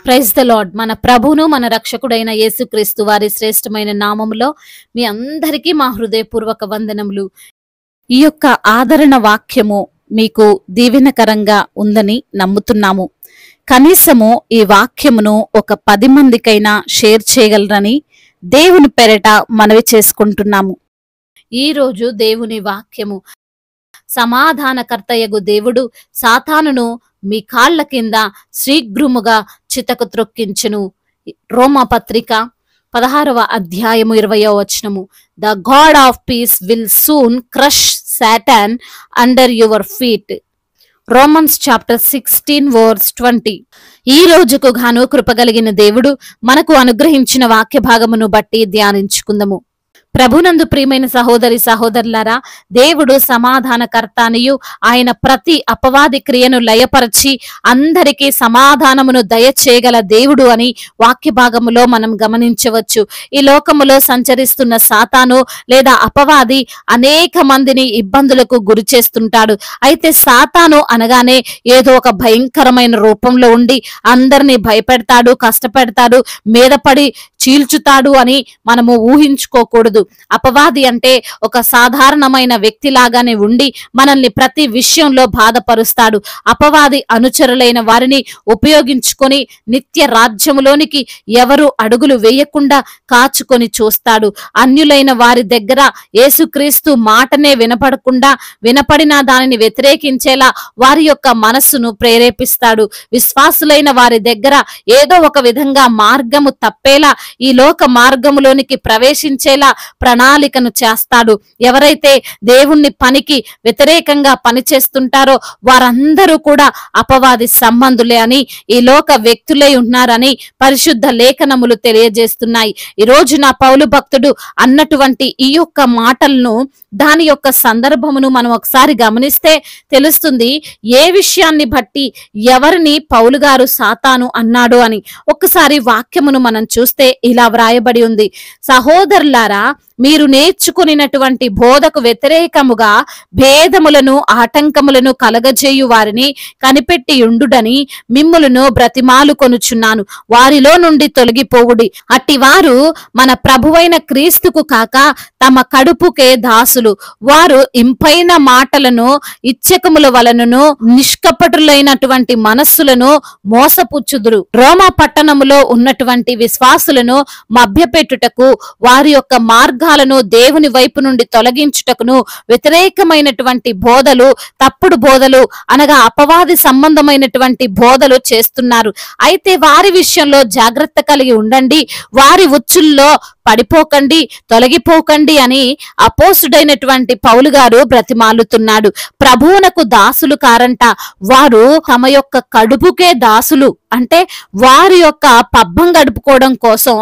Praise the lord. మన ప్రభువును మన రక్షకుడైన యేసుక్రీస్తు వారి శ్రేష్టమైన నామములో మీ అందరికీ మా హృదయపూర్వక వందనములు. ఈ యొక్క ఆదరణ వాక్యము మీకు దీవెనకరంగా ఉందని నమ్ముతున్నాము. కనీసము ఈ వాక్యమును ఒక 10 మందికైనా షేర్ చేయగలరని దేవుని పేరట మనవి చేసుకుంటున్నాము. ఈరోజు దేవుని వాక్యము, సమాధానకర్తయగు దేవుడు సాతానును మీ కాళ్ల కింద శీఘ్రముగా చితకు త్రొక్కించును. రోమాపత్రిక 16వ అధ్యాయము 20వ వచనము. The God of peace will soon crush Satan under your feet. Romans chapter 16 verse 20. ఈ రోజుకు గాను కృపగలిగిన దేవుడు మనకు అనుగ్రహించిన వాక్య భాగమును బట్టి ధ్యానించుకుందాము. ప్రభునందు ప్రియమైన సహోదరి సహోదరులారా, దేవుడు సమాధానకర్తనియు ఆయన ప్రతి అపవాది క్రియను లయపరచి అందరికీ సమాధానమును దయచేయగల దేవుడు అని వాక్య భాగములో మనం గమనించవచ్చు. ఈ లోకములో సంచరిస్తున్న సాతాను లేదా అపవాది అనేక మందిని ఇబ్బందులకు గురి చేస్తుంటాడు. అయితే సాతాను అనగానే ఏదో ఒక భయంకరమైన రూపంలో ఉండి అందరినీ భయపెడతాడు, కష్టపెడతాడు, మీదపడి చీల్చుతాడు అని మనము ఊహించుకోకూడదు. అపవాది అంటే ఒక సాధారణమైన వ్యక్తిలాగానే ఉండి మనల్ని ప్రతి విషయంలో బాధపరుస్తాడు. అపవాది అనుచరులైన వారిని ఉపయోగించుకొని నిత్య రాజ్యములోనికి ఎవరు అడుగులు వేయకుండా కాచుకొని చూస్తాడు. అన్యులైన వారి దగ్గర యేసుక్రీస్తు మాటనే వినపడకుండా, వినపడిన దానిని వ్యతిరేకించేలా వారి యొక్క మనస్సును ప్రేరేపిస్తాడు. విశ్వాసులైన వారి దగ్గర ఏదో ఒక విధంగా మార్గము తప్పేలా, ఈ లోక మార్గములోనికి ప్రవేశించేలా ప్రణాళికను చేస్తాడు. ఎవరైతే దేవుణ్ణి పనికి వ్యతిరేకంగా పనిచేస్తుంటారో వారందరూ కూడా అపవాది సంబంధులే అని, ఈ లోక వ్యక్తులై ఉన్నారని పరిశుద్ధ లేఖనములు తెలియజేస్తున్నాయి. ఈ రోజు నా పౌలు భక్తుడు అన్నటువంటి ఈ యొక్క మాటలను, దాని యొక్క సందర్భమును మనం ఒకసారి గమనిస్తే తెలుస్తుంది ఏ విషయాన్ని బట్టి ఎవరిని పౌలు గారు సాతాను అన్నాడు అని. ఒక్కసారి వాక్యమును మనం చూస్తే ఇలా వ్రాయబడి ఉంది. సహోదరులారా, మీరు నేర్చుకునినటువంటి బోధకు వ్యతిరేకముగా భేదములను ఆటంకములను కలగజేయు వారిని కనిపెట్టి ఉండుడని మిమ్ములను బ్రతిమాలు కొనుచున్నాను. వారిలో నుండి తొలగిపోవుడి. అట్టివారు మన ప్రభువైన క్రీస్తుకు కాక తమ కడుపుకే దాసులు. వారు ఇంపైన మాటలను ఇచ్చకముల వలనను నిష్కపటులైనటువంటి మనస్సులను మోసపుచ్చుదురు. రోమా పట్టణములో ఉన్నటువంటి విశ్వాసులను మభ్యపెట్టుటకు, వారి యొక్క మార్గాలను దేవుని వైపు నుండి తొలగించుటకును వ్యతిరేకమైనటువంటి బోధలు, తప్పుడు బోధలు అనగా అపవాది సంబంధమైనటువంటి బోధలు చేస్తున్నారు. అయితే వారి విషయంలో జాగ్రత్త కలిగి ఉండండి, వారి ఉచ్చుల్లో పడిపోకండి, తొలగిపోకండి అని అపోస్తుడైనటువంటి పౌలు గారు బ్రతిమాలుతున్నాడు. ప్రభువునకు దాసులు కారంట. వారు తమ యొక్క కడుపుకే దాసులు. అంటే వారి యొక్క పబ్బం గడుపుకోవడం కోసం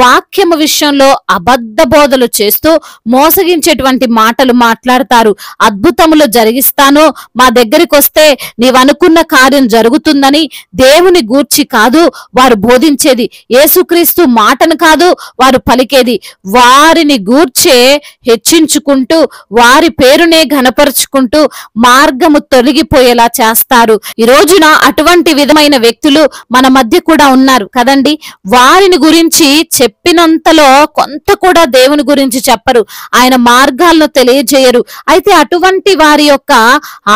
వాక్యము విషయంలో అబద్ధ బోధలు చేస్తూ మోసగించేటువంటి మాటలు మాట్లాడతారు. అద్భుతములు జరిగిస్తాను, మా దగ్గరికి వస్తే నీవనుకున్న కార్యం జరుగుతుందని దేవుని గూర్చి కాదు వారు బోధించేది, యేసుక్రీస్తు మాటను కాదు వారు పలికేది. వారిని గూర్చే హెచ్చించుకుంటూ వారి పేరునే ఘనపరుచుకుంటూ మార్గము తొలగిపోయేలా చేస్తారు. ఈ రోజున అటువంటి విధమైన వ్యక్తులు మన మధ్య కూడా ఉన్నారు కదండి. వారిని గురించి చెప్పినంతలో కొంత కూడా దేవుని గురించి చెప్పరు, ఆయన మార్గాలను తెలియజేయరు. అయితే అటువంటి వారి యొక్క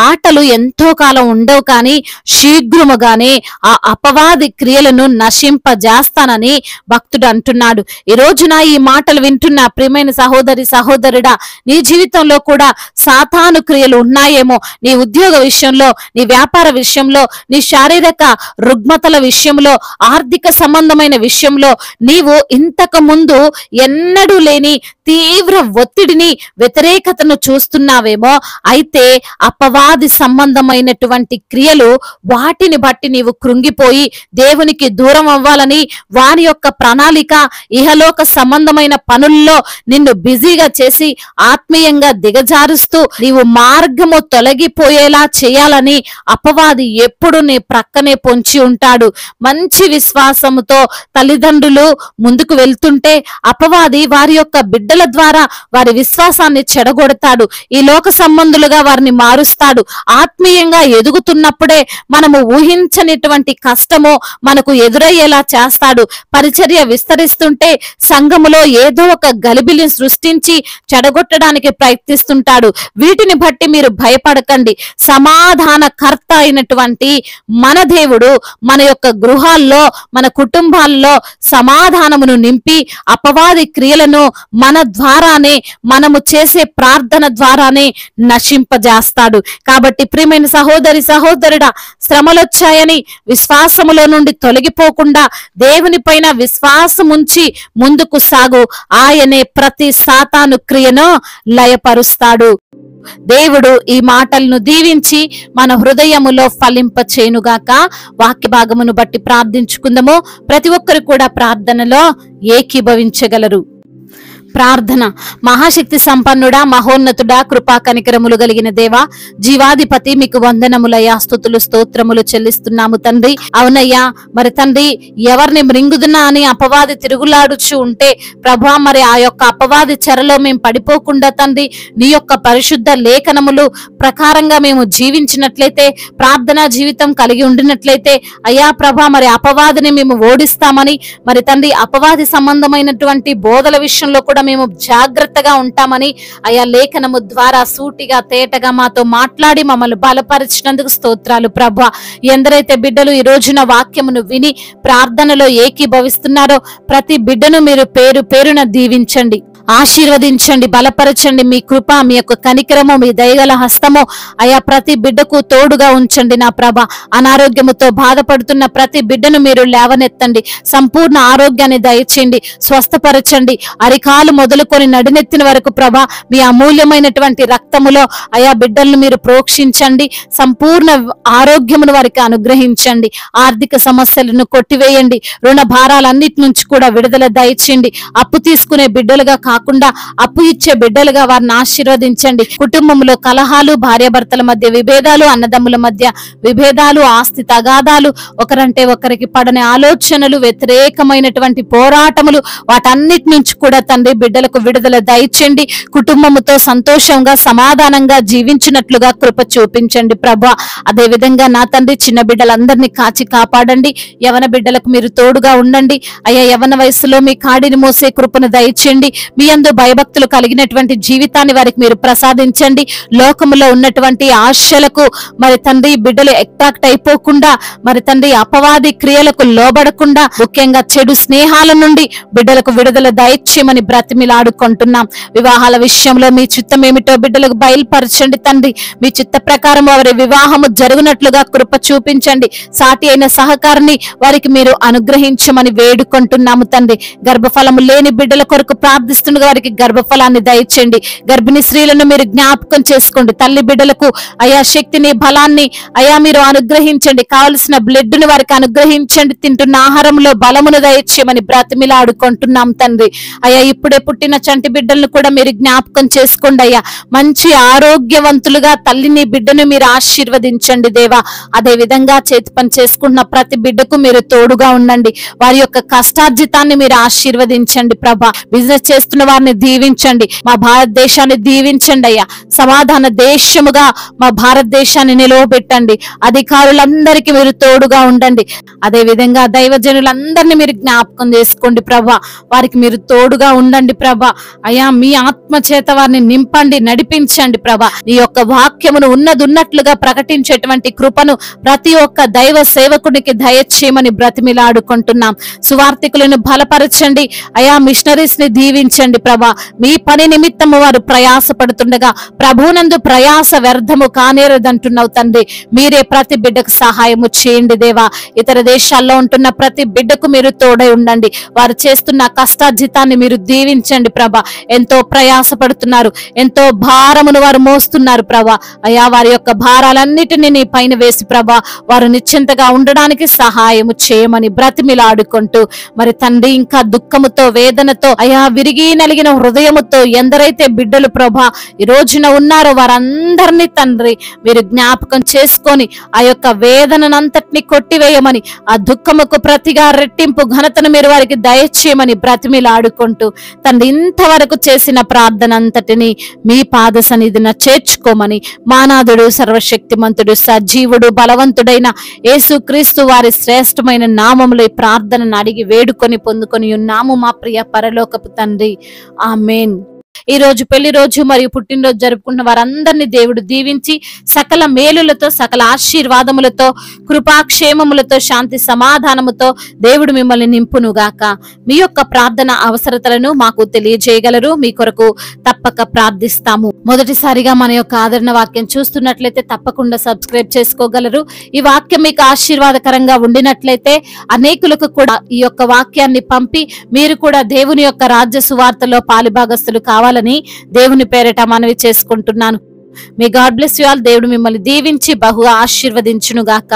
ఆటలు ఎంతో కాలం ఉండవు, కానీ శీఘ్రముగానే ఆ అపవాది క్రియలను నశింపజేస్తానని భక్తుడు అంటున్నాడు. ఈ రోజున ఈ మాటలు వింటున్న ప్రియమైన సహోదరి సహోదరుడా, నీ జీవితంలో కూడా సాతాను క్రియలు ఉన్నాయేమో. నీ ఉద్యోగ విషయంలో, నీ వ్యాపార విషయంలో, నీ శారీరక రుగ్మతల విషయంలో, ఆర్థిక సంబంధమైన విషయంలో నీవు ఇంతకు ముందు ఎన్నడూ లేని తీవ్ర ఒత్తిడిని, వ్యతిరేకతను చూస్తున్నావేమో. అయితే అపవాది సంబంధమైనటువంటి క్రియలు, వాటిని బట్టి నీవు కృంగిపోయి దేవునికి దూరం అవ్వాలని వారి యొక్క ప్రణాళిక, ఇహలోక సంబంధమైన పనుల్లో నిన్ను బిజీగా చేసి ఆత్మీయంగా దిగజారుస్తూ నీవు మార్గము తొలగిపోయేలా చేయాలని అపవాది ఎప్పుడు నీ ప్రక్కనే పొంచి ఉంటాడు. మంచి విశ్వాసముతో తల్లిదండ్రులు ముందుకు వెళ్తుంటే అపవాది వారి యొక్క బిడ్డల ద్వారా వారి విశ్వాసాన్ని చెడగొడతాడు. ఈ లోక సంబంధులుగా వారిని మారుస్తాడు. ఆత్మీయంగా ఎదుగుతున్నప్పుడే మనము ఊహించనిటువంటి కష్టము మనకు ఎదురయ్యేలా చేస్తాడు. పరిచర్య విస్తరిస్తుంటే సంఘములో ఏదో ఒక గలిబిలిని సృష్టించి చెడగొట్టడానికి ప్రయత్నిస్తుంటాడు. వీటిని బట్టి మీరు భయపడకండి. సమాధానకర్త అయినటువంటి మన దేవుడు మన యొక్క గృహాల్లో, మన కుటుంబాల్లో సమాధానమును నింపి అపవాది క్రియలను మన ద్వారానే, మనము చేసే ప్రార్థన ద్వారానే నశింపజేస్తాడు. కాబట్టి ప్రియమైన సహోదరి సహోదరుడా, శ్రమలొచ్చాయని విశ్వాసములో నుండి తొలగిపోకుండా దేవుని పైన విశ్వాసం ఉంచి ముందుకు సాగు. ఆయనే ప్రతి సాతాను క్రియను లయపరుస్తాడు. దేవుడు ఈ మాటలను దీవించి మన హృదయములో ఫలింపచేయునుగాక. వాక్య భాగమును బట్టి ప్రార్థించుకుందాము. ప్రతి ఒక్కరు కూడా ప్రార్థనలో ఏకీభవించగలరు. ప్రార్థన. మహాశక్తి సంపన్నుడా, మహోన్నతుడా, కృపా కనికరములు కలిగిన దేవా, జీవాధిపతి, మీకు వందనములయ్యా, స్తుతులు స్తోత్రములు చెల్లిస్తున్నాము తండ్రి. అవునయ్యా, మరి తండ్రి ఎవరిని మృంగుదునా అని అపవాది తిరుగులాడుచు ఉంటే ప్రభా, మరి ఆ యొక్క అపవాది చెరలో మేము పడిపోకుండా తండ్రి నీ యొక్క పరిశుద్ధ లేఖనములు ప్రకారంగా మేము జీవించినట్లయితే, ప్రార్థనా జీవితం కలిగి ఉండినట్లయితే అయ్యా ప్రభా, మరి అపవాదిని మేము ఓడిస్తామని, మరి తండ్రి అపవాది సంబంధమైనటువంటి బోధల విషయంలో కూడా మేము జాగ్రత్తగా ఉంటామని అయా లేఖనము ద్వారా సూటిగా తేటగా మాతో మాట్లాడి మమ్మల్ని బలపరిచినందుకు స్తోత్రాలు ప్రభా. ఎందరైతే బిడ్డలు ఈ రోజున వాక్యమును విని ప్రార్థనలో ఏకీభవిస్తున్నారో ప్రతి బిడ్డను మీరు పేరు పేరున దీవించండి, ఆశీర్వదించండి, బలపరచండి. మీ కృప, మీ యొక్క కనికరము, మీ దయగల హస్తము అయా ప్రతి బిడ్డకు తోడుగా ఉంచండి నా ప్రభ. అనారోగ్యముతో బాధపడుతున్న ప్రతి బిడ్డను మీరు లేవనెత్తండి, సంపూర్ణ ఆరోగ్యాన్ని దయచేయండి, స్వస్థపరచండి. అరికాలు మొదలుకొని నడినెత్తిన వరకు ప్రభ మీ అమూల్యమైనటువంటి రక్తములో అయా బిడ్డలను మీరు ప్రోక్షించండి, సంపూర్ణ ఆరోగ్యమును వారికి అనుగ్రహించండి. ఆర్థిక సమస్యలను కొట్టివేయండి, రుణ భారాలన్నిటి నుంచి కూడా విడుదల దయచేయండి. అప్పు తీసుకునే బిడ్డలుగా కాకుండా అప్పు ఇచ్చే బిడ్డలుగా వారిని ఆశీర్వదించండి. కుటుంబంలో కలహాలు, భార్యాభర్తల మధ్య విభేదాలు, అన్నదమ్ముల మధ్య విభేదాలు, ఆస్తి తగాదాలు, ఒకరంటే ఒకరికి పడని ఆలోచనలు, వ్యతిరేకమైనటువంటి పోరాటములు, వాటన్నిటి నుంచి కూడా తండ్రి బిడ్డలకు విడుదల దయచేయండి. కుటుంబముతో సంతోషంగా సమాధానంగా జీవించినట్లుగా కృప చూపించండి ప్రభా. అదే విధంగా నా తండ్రి చిన్న బిడ్డలందరినీ కాచి కాపాడండి. యవన బిడ్డలకు మీరు తోడుగా ఉండండి అయ్యా. యవన వయసులో మీ కాడిని మోసే కృపను దయచేయండి. మీ యందు భయభక్తులు కలిగినటువంటి జీవితాన్ని వారికి మీరు ప్రసాదించండి. లోకములో ఉన్నటువంటి ఆశలకు మరి తండ్రి బిడ్డలు అట్రాక్ట్ అయిపోకుండా, మరి తండ్రి అపవాది క్రియలకు లోబడకుండా, ముఖ్యంగా చెడు స్నేహాల నుండి బిడ్డలకు విడుదల దయచేయమని బ్రతిమిలాడుకుంటున్నాం. వివాహాల విషయంలో మీ చిత్తం ఏమిటో బిడ్డలకు బయలుపరచండి తండ్రి. మీ చిత్త ప్రకారం వారి వివాహము జరుగునట్లుగా కృప చూపించండి. సాటి అయిన సహకారాన్ని వారికి మీరు అనుగ్రహించమని వేడుకుంటున్నాము తండ్రి. గర్భఫలము లేని బిడ్డల కొరకు ప్రార్థిస్తుండగా వారికి గర్భఫలాన్ని దయచేయండి. గర్భిణీ స్త్రీలను మీరు జ్ఞాపకం చేసుకోండి. తల్లి బిడ్డలకు అయా శక్తిని, బలాన్ని అయా మీరు అనుగ్రహించండి. కావలసిన బ్లడ్ ని వారికి అనుగ్రహించండి. తింటున్న ఆహారంలో బలమును దయచేయమని బ్రతిమిలాడుకుంటున్నాం తండ్రి. అయా ఇప్పుడే పుట్టిన చంటి బిడ్డలను కూడా మీరు జ్ఞాపకం చేసుకోండి అయ్యా. మంచి ఆరోగ్యవంతులుగా తల్లిని బిడ్డను మీరు ఆశీర్వదించండి దేవా. అదే విధంగా చేతి పని చేసుకున్న ప్రతి బిడ్డకు మీరు తోడుగా ఉండండి. వారి యొక్క కష్టార్జితాన్ని మీరు ఆశీర్వదించండి ప్రభా. బిజినెస్ చేస్తున్న వారిని దీవించండి. మా భారతదేశాన్ని దీవించండి అయ్యా. సమాధాన దేశముగా మా భారతదేశాన్ని నిలవబెట్టండి. అధికారులందరికీ మీరు తోడుగా ఉండండి. అదే విధంగా దైవజనులందరినీ మీరు జ్ఞాపకం చేసుకోండి ప్రభా. వారికి మీరు తోడుగా ఉండండి ప్రభా. అయ్యా మీ ఆత్మ చేత వారిని నింపండి, నడిపించండి ప్రభా. ఈ యొక్క వాక్యమును ఉన్నట్లుగా ప్రకటించేటువంటి కృపను ప్రతి ఒక్క దైవ సేవకునికి దయచేయమని బ్రతిమిలాడుకుంటున్నాం. సువార్థికులను బలపరచండి అయా. మిషనరీస్ ని దీవించండి దీవించండి ప్రభా. మీ పని నిమిత్తము వారు ప్రయాసపడుతుండగా ప్రభునందు ప్రయాస వ్యర్థము కానేరదంటున్నావు తండ్రి. మీరే ప్రతి బిడ్డకు సహాయము చేయండి దేవా. ఇతర దేశాల్లో ఉంటున్న ప్రతి బిడ్డకు మీరు తోడై ఉండండి. వారు చేస్తున్న కష్టార్జితాన్ని మీరు దీవించండి ప్రభా. ఎంతో ప్రయాసపడుతున్నారు, ఎంతో భారమును వారు మోస్తున్నారు ప్రభా. అయ్యా, వారి యొక్క భారాలన్నిటినీ నీ పైన వేసి ప్రభా వారు నిశ్చింతగా ఉండడానికి సహాయము చేయమని బ్రతిమిలాడుకుంటూ, మరి తండ్రి ఇంకా దుఃఖముతో వేదనతో అయా విరిగి నలిగిన హృదయముతో ఎందరైతే బిడ్డలు ప్రభా ఈ రోజున ఉన్నారో వారందరినీ తండ్రి మీరు జ్ఞాపకం చేసుకొని ఆ యొక్క వేదనంతటిని కొట్టివేయమని, ఆ దుఃఖముకు ప్రతిగా రెట్టింపు ఘనతను మీరు వారికి దయచేయమని బ్రతిమిలాడుకుంటూ తండ్రి ఇంతవరకు చేసిన ప్రార్థన అంతటిని మీ పాద సన్నిధిన చేర్చుకోమని మానాథుడు సర్వశక్తిమంతుడు సజీవుడు బలవంతుడైన యేసుక్రీస్తు వారి శ్రేష్టమైన నామములో ఈ ప్రార్థనను అడిగి వేడుకొని పొందుకొని ఉన్నాము మా ప్రియ పరలోకపు తండ్రి. ఆమేన్. ఈ రోజు పెళ్లి రోజు మరియు పుట్టినరోజు జరుపుకున్న వారందరినీ దేవుడు దీవించి సకల మేలులతో, సకల ఆశీర్వాదములతో, కృపాక్షేమములతో, శాంతి సమాధానముతో దేవుడు మిమ్మల్ని నింపునుగాక. మీ యొక్క ప్రార్థన అవసరతలను మాకు తెలియజేయగలరు. మీ కొరకు తప్పక ప్రార్థిస్తాము. మొదటిసారిగా మన యొక్క ఆదరణ వాక్యం చూస్తున్నట్లయితే తప్పకుండా సబ్స్క్రైబ్ చేసుకోగలరు. ఈ వాక్యం మీకు ఆశీర్వాదకరంగా ఉండినట్లయితే అనేకులకు కూడా ఈ యొక్క వాక్యాన్ని పంపి మీరు కూడా దేవుని యొక్క రాజ్య సువార్తలో పాలుభాగస్తులు కావాలని దేవుని పేరిట మనవి చేసుకుంటున్నాను. May God bless you all. దేవుడు మిమ్మల్ని దీవించి బహుగా ఆశీర్వదించును గాక.